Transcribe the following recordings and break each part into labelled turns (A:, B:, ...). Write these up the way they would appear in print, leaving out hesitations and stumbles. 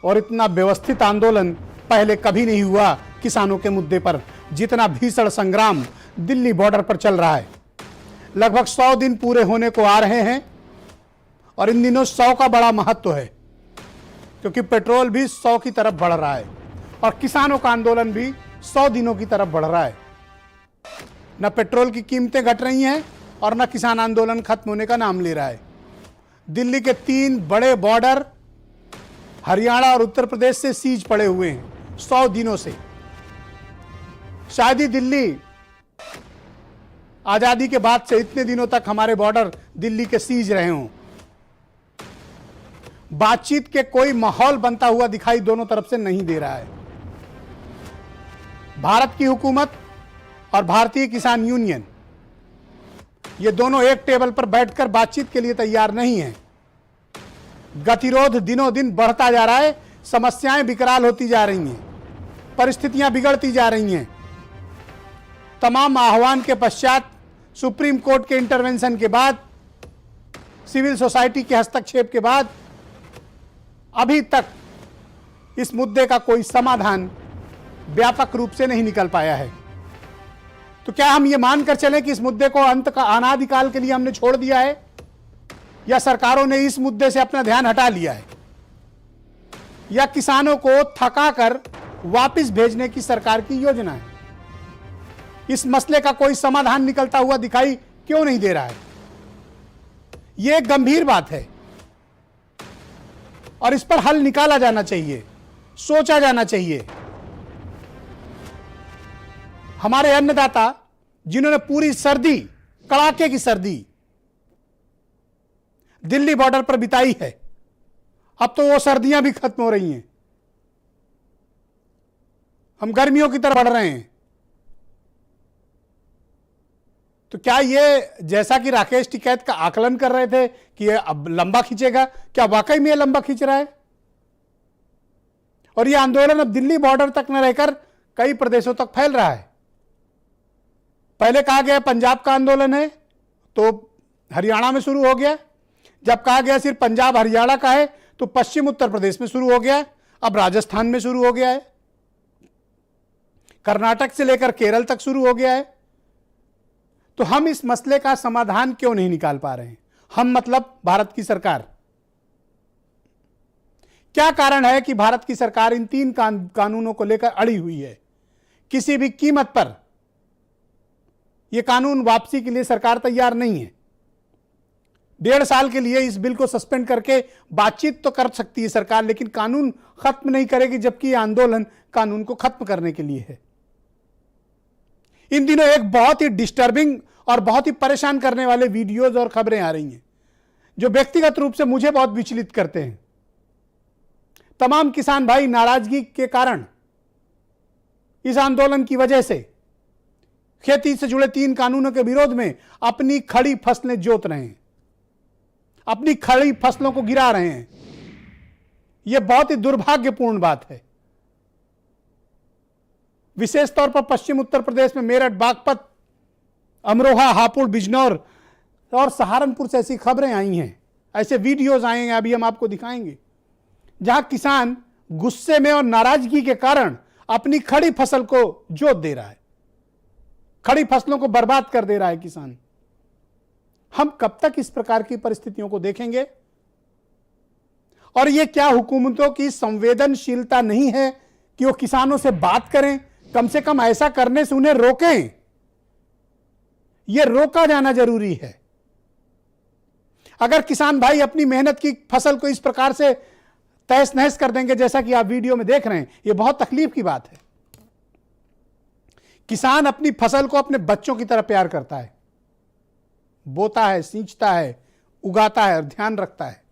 A: और इतना व्यवस्थित आंदोलन पहले कभी नहीं हुआ किसानों के मुद्दे पर, जितना भीषण संग्राम दिल्ली बॉर्डर पर चल रहा है। लगभग 100 दिन पूरे होने को आ रहे हैं और इन दिनों 100 का बड़ा महत्व है, क्योंकि पेट्रोल भी 100 की तरफ बढ़ रहा है और किसानों का आंदोलन भी 100 दिनों की तरफ बढ़ रहा है। न पेट्रोल की कीमतें घट रही हैं और न किसान आंदोलन खत्म होने का नाम ले रहा है। दिल्ली के 3 बड़े बॉर्डर हरियाणा और उत्तर प्रदेश से सीज पड़े हुए हैं 100 दिनों से। शायद ही दिल्ली आजादी के बाद से इतने दिनों तक हमारे बॉर्डर दिल्ली के सीज रहे हों। बातचीत के कोई माहौल बनता हुआ दिखाई दोनों तरफ से नहीं दे रहा है। भारत की हुकूमत और भारतीय किसान यूनियन, ये दोनों एक टेबल पर बैठकर बातचीत के लिए तैयार नहीं हैं। गतिरोध दिनों दिन बढ़ता जा रहा है, समस्याएं विकराल होती जा रही हैं, परिस्थितियां बिगड़ती जा रही हैं। तमाम आह्वान के पश्चात, सुप्रीम कोर्ट के इंटरवेंशन के बाद, सिविल सोसाइटी के हस्तक्षेप के बाद अभी तक इस मुद्दे का कोई समाधान व्यापक रूप से नहीं निकल पाया है। तो क्या हम ये मानकर चलें कि इस मुद्दे को अंत का अनादिकाल के लिए हमने छोड़ दिया है, या सरकारों ने इस मुद्दे से अपना ध्यान हटा लिया है, या किसानों को थकाकर वापस भेजने की सरकार की योजना है? इस मसले का कोई समाधान निकलता हुआ दिखाई क्यों नहीं दे रहा है? यह एक गंभीर बात है और इस पर हल निकाला जाना चाहिए, सोचा जाना चाहिए। हमारे अन्नदाता जिन्होंने पूरी सर्दी, कड़ाके की सर्दी दिल्ली बॉर्डर पर बिताई है, अब तो वो सर्दियां भी खत्म हो रही हैं, हम गर्मियों की तरफ बढ़ रहे हैं। तो क्या ये, जैसा कि राकेश टिकैत का आकलन कर रहे थे कि ये अब लंबा खींचेगा, क्या वाकई में ये लंबा खींच रहा है? और ये आंदोलन अब दिल्ली बॉर्डर तक न रहकर कई प्रदेशों तक फैल रहा है। पहले कहा गया पंजाब का आंदोलन है तो हरियाणा में शुरू हो गया, जब कहा गया सिर्फ पंजाब हरियाणा का है तो पश्चिम उत्तर प्रदेश में शुरू हो गया, अब राजस्थान में शुरू हो गया है, कर्नाटक से लेकर केरल तक शुरू हो गया है। तो हम इस मसले का समाधान क्यों नहीं निकाल पा रहे हैं? हम मतलब भारत की सरकार। क्या कारण है कि भारत की सरकार इन 3 कानूनों को लेकर अड़ी हुई है? किसी भी कीमत पर यह कानून वापसी के लिए सरकार तैयार नहीं है। 1.5 साल के लिए इस बिल को सस्पेंड करके बातचीत तो कर सकती है सरकार, लेकिन कानून खत्म नहीं करेगी, जबकि यह आंदोलन कानून को खत्म करने के लिए है। इन दिनों एक बहुत ही डिस्टर्बिंग और बहुत ही परेशान करने वाले वीडियोज और खबरें आ रही हैं जो व्यक्तिगत रूप से मुझे बहुत विचलित करते हैं। तमाम किसान भाई नाराजगी के कारण, इस आंदोलन की वजह से खेती से जुड़े 3 कानूनों के विरोध में अपनी खड़ी फसलें जोत रहे हैं, अपनी खड़ी फसलों को गिरा रहे हैं। यह बहुत ही दुर्भाग्यपूर्ण बात है। विशेष तौर पर पश्चिम उत्तर प्रदेश में मेरठ, बागपत, अमरोहा, हापुड़, बिजनौर और सहारनपुर से ऐसी खबरें आई हैं, ऐसे वीडियोज आए हैं, अभी हम आपको दिखाएंगे, जहां किसान गुस्से में और नाराजगी के कारण अपनी खड़ी फसल को जोत दे रहा है, खड़ी फसलों को बर्बाद कर दे रहा है किसान। हम कब तक इस प्रकार की परिस्थितियों को देखेंगे? और यह क्या हुकूमतों की संवेदनशीलता नहीं है कि वो किसानों से बात करें? कम से कम ऐसा करने से उन्हें रोकें। यह रोका जाना जरूरी है। अगर किसान भाई अपनी मेहनत की फसल को इस प्रकार से तहस नहस कर देंगे जैसा कि आप वीडियो में देख रहे हैं, यह बहुत तकलीफ की बात है। किसान अपनी फसल को अपने बच्चों की तरह प्यार करता है, बोता है, सींचता है, उगाता है और ध्यान रखता है।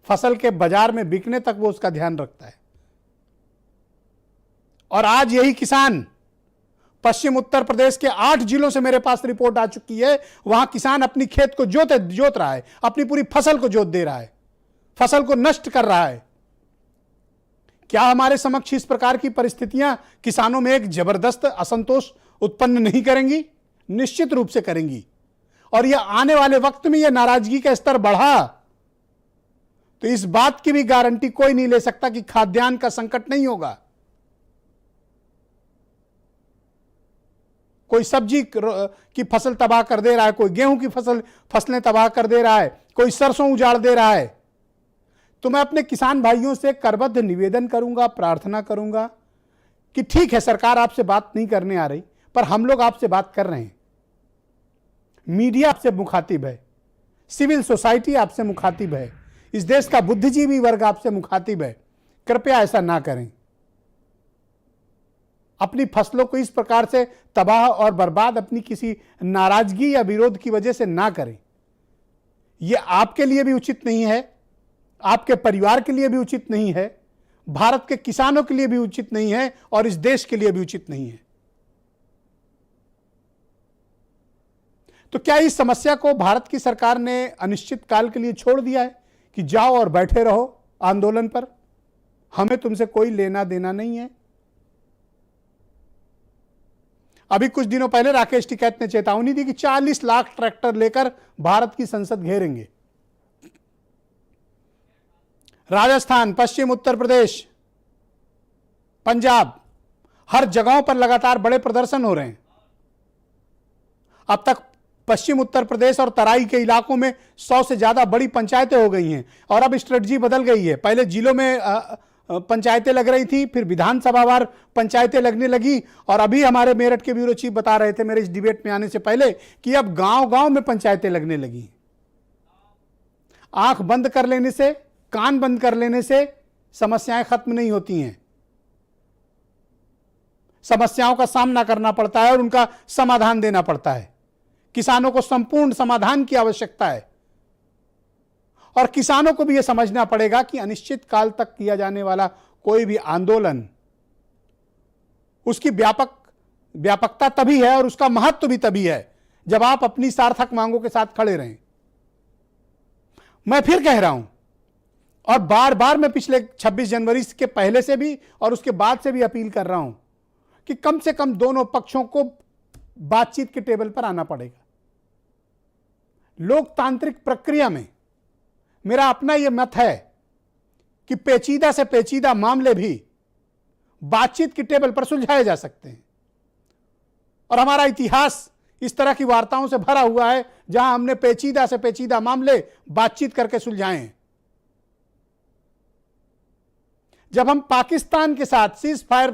A: फसल के बाजार में बिकने तक वो उसका ध्यान रखता है। और आज यही किसान पश्चिम उत्तर प्रदेश के 8 जिलों से मेरे पास रिपोर्ट आ चुकी है, वहां किसान अपनी खेत को जोत रहा है, अपनी पूरी फसल को जोत दे रहा है, फसल को नष्ट कर रहा है। क्या हमारे समक्ष इस प्रकार की परिस्थितियां किसानों में एक जबरदस्त असंतोष उत्पन्न नहीं करेंगी? निश्चित रूप से करेंगी। और यह आने वाले वक्त में यह नाराजगी का स्तर बढ़ा तो इस बात की भी गारंटी कोई नहीं ले सकता कि खाद्यान्न का संकट नहीं होगा। कोई सब्जी की फसल तबाह कर दे रहा है, कोई गेहूं की फसलें तबाह कर दे रहा है, कोई सरसों उजाड़ दे रहा है। तो मैं अपने किसान भाइयों से करबद्ध निवेदन करूंगा, प्रार्थना करूंगा कि ठीक है, सरकार आपसे बात नहीं करने आ रही, पर हम लोग आपसे बात कर रहे हैं। मीडिया आपसे मुखातिब है, सिविल सोसाइटी आपसे मुखातिब है, इस देश का बुद्धिजीवी वर्ग आपसे मुखातिब है। कृपया ऐसा ना करें। अपनी फसलों को इस प्रकार से तबाह और बर्बाद अपनी किसी नाराजगी या विरोध की वजह से ना करें। यह आपके लिए भी उचित नहीं है, आपके परिवार के लिए भी उचित नहीं है, भारत के किसानों के लिए भी उचित नहीं है और इस देश के लिए भी उचित नहीं है। तो क्या इस समस्या को भारत की सरकार ने अनिश्चित काल के लिए छोड़ दिया है कि जाओ और बैठे रहो आंदोलन पर, हमें तुमसे कोई लेना देना नहीं है? अभी कुछ दिनों पहले राकेश टिकैत ने चेतावनी दी कि 40 लाख ट्रैक्टर लेकर भारत की संसद घेरेंगे। राजस्थान, पश्चिम उत्तर प्रदेश, पंजाब, हर जगहों पर लगातार बड़े प्रदर्शन हो रहे हैं। अब तक पश्चिम उत्तर प्रदेश और तराई के इलाकों में 100 से ज्यादा बड़ी पंचायतें हो गई हैं और अब स्ट्रेटजी बदल गई है। पहले जिलों में पंचायतें लग रही थी, फिर विधानसभावार पंचायतें लगने लगी और अभी हमारे मेरठ के ब्यूरो चीफ बता रहे थे मेरे इस डिबेट में आने से पहले कि अब गांव-गांव में पंचायतें लगने लगी। आंख बंद कर लेने से, कान बंद कर लेने से समस्याएं खत्म नहीं होती हैं। समस्याओं का सामना करना पड़ता है और उनका समाधान देना पड़ता है। किसानों को संपूर्ण समाधान की आवश्यकता है और किसानों को भी यह समझना पड़ेगा कि अनिश्चित काल तक किया जाने वाला कोई भी आंदोलन, उसकी व्यापकता तभी है और उसका महत्व भी तभी है जब आप अपनी सार्थक मांगों के साथ खड़े रहें। मैं फिर कह रहा हूं और बार बार मैं पिछले 26 जनवरी के पहले से भी और उसके बाद से भी अपील कर रहा हूं कि कम से कम दोनों पक्षों को बातचीत के टेबल पर आना पड़ेगा। लोकतांत्रिक प्रक्रिया में मेरा अपना यह मत है कि पेचीदा से पेचीदा मामले भी बातचीत के टेबल पर सुलझाए जा सकते हैं और हमारा इतिहास इस तरह की वार्ताओं से भरा हुआ है जहां हमने पेचीदा से पेचीदा मामले बातचीत करके सुलझाए हैं। जब हम पाकिस्तान के साथ सीज फायर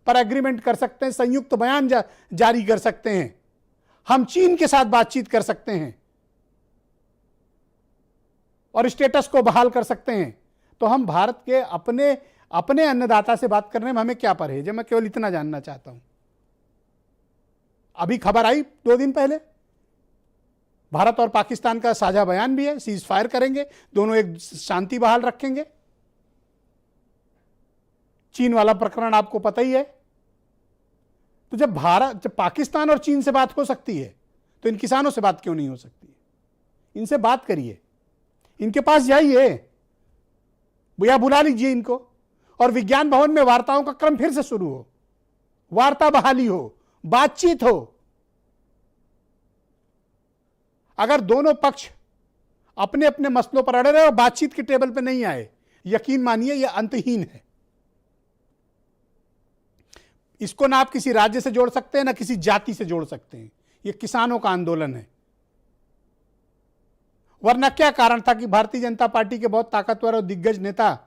A: पर एग्रीमेंट कर सकते हैं, संयुक्त बयान जारी कर सकते हैं, हम चीन के साथ बातचीत कर सकते हैं और स्टेटस को बहाल कर सकते हैं, तो हम भारत के अपने अन्नदाता से बात करने में हमें क्या परहेज है? मैं केवल इतना जानना चाहता हूं। अभी खबर आई 2 दिन पहले, भारत और पाकिस्तान का साझा बयान भी है, सीज फायर करेंगे, दोनों एक शांति बहाल रखेंगे। चीन वाला प्रकरण आपको पता ही है। तो जब पाकिस्तान और चीन से बात हो सकती है तो इन किसानों से बात क्यों नहीं हो सकती है? इनसे बात करिए, इनके पास जाइए या बुला लीजिए इनको और विज्ञान भवन में वार्ताओं का क्रम फिर से शुरू हो, वार्ता बहाली हो, बातचीत हो। अगर दोनों पक्ष अपने अपने मसलों पर अड़े रहे और बातचीत के टेबल पर नहीं आए, यकीन मानिए यह अंतहीन है। इसको ना आप किसी राज्य से जोड़ सकते हैं ना किसी जाति से जोड़ सकते हैं। यह किसानों का आंदोलन है। वरना क्या कारण था कि भारतीय जनता पार्टी के बहुत ताकतवर और दिग्गज नेता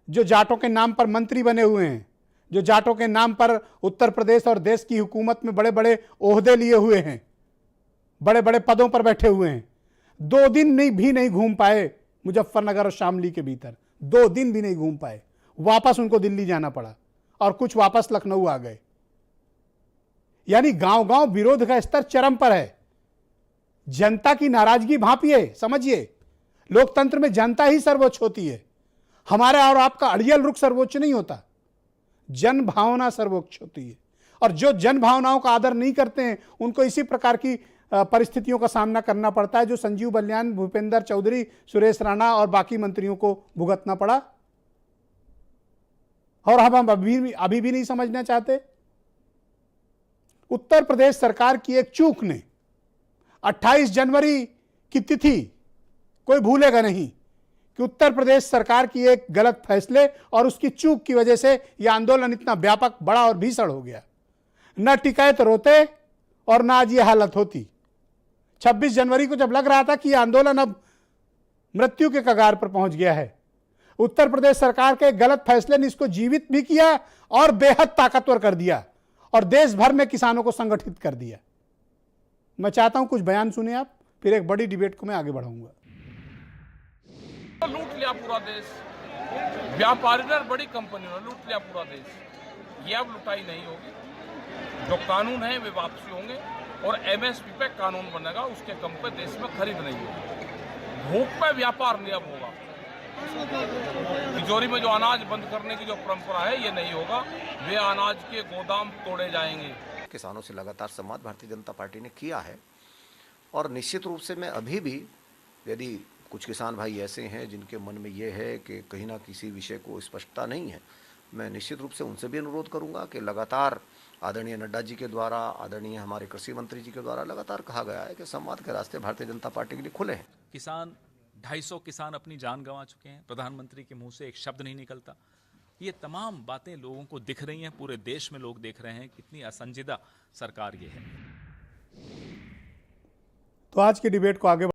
A: जो जाटों के नाम पर मंत्री बने हुए हैं, जो जाटों के नाम पर उत्तर प्रदेश और देश की हुकूमत में बड़े बड़े ओहदे लिए हुए हैं, बड़े बड़े पदों पर बैठे हुए हैं, 2 दिन भी नहीं घूम पाए मुजफ्फरनगर और शामली के भीतर। 2 दिन भी नहीं घूम पाए, वापस उनको दिल्ली जाना पड़ा और कुछ वापस लखनऊ आ गए। यानी गांव गांव विरोध का स्तर चरम पर है। जनता की नाराजगी भांपिए, समझिए, लोकतंत्र में जनता ही सर्वोच्च होती है। हमारा और आपका अड़ियल रुख सर्वोच्च नहीं होता, जन भावना सर्वोच्च होती है। और जो जन भावनाओं का आदर नहीं करते हैं उनको इसी प्रकार की परिस्थितियों का सामना करना पड़ता है जो संजीव बलियान, भूपेंद्र चौधरी, सुरेश राणा और बाकी मंत्रियों को भुगतना पड़ा। और हम अभी भी नहीं समझना चाहते। उत्तर प्रदेश सरकार की एक चूक ने 28 जनवरी की तिथि कोई भूलेगा नहीं कि उत्तर प्रदेश सरकार की एक गलत फैसले और उसकी चूक की वजह से यह आंदोलन इतना व्यापक, बड़ा और भीषण हो गया। न टिकैत रोते और न आज यह हालत होती। 26 जनवरी को जब लग रहा था कि यह आंदोलन अब मृत्यु के कगार पर पहुंच गया है, उत्तर प्रदेश सरकार के गलत फैसले ने इसको जीवित भी किया और बेहद ताकतवर कर दिया और देश भर में किसानों को संगठित कर दिया। मैं चाहता हूं कुछ बयान सुने आप, फिर एक बड़ी डिबेट को मैं आगे बढ़ाऊंगा।
B: लूट लिया पूरा देश, व्यापारी ने, बड़ी कंपनियों ने लूट लिया पूरा देश। ये अब लुटाई नहीं होगी। जो कानून है वे वापसी होंगे और एमएसपी पे कानून बनेगा, उसके कम पे देश में खरीद नहीं होगी। भूख पे व्यापार नहीं अब होगा। तिजोरी में जो अनाज बंद करने की जो परंपरा है ये नहीं होगा। वे अनाज के गोदाम तोड़े जाएंगे।
C: किसानों से लगातार संवाद भारतीय जनता पार्टी ने किया है और निश्चित रूप से मैं अभी भी, यदि कुछ किसान भाई ऐसे हैं जिनके मन में ये है कि कहीं ना किसी विषय को स्पष्टता नहीं है, मैं निश्चित रूप से उनसे भी अनुरोध करूंगा कि लगातार आदरणीय नड्डा जी के द्वारा, आदरणीय हमारे कृषि मंत्री जी के द्वारा लगातार कहा गया है कि संवाद के रास्ते भारतीय जनता पार्टी के लिए खुले हैं।
D: किसान 250 किसान अपनी जान गंवा चुके हैं, प्रधानमंत्री के मुंह से एक शब्द नहीं निकलता। ये तमाम बातें लोगों को दिख रही हैं, पूरे देश में लोग देख रहे हैं कितनी असंजीदा सरकार ये है।
A: तो आज की डिबेट को आगे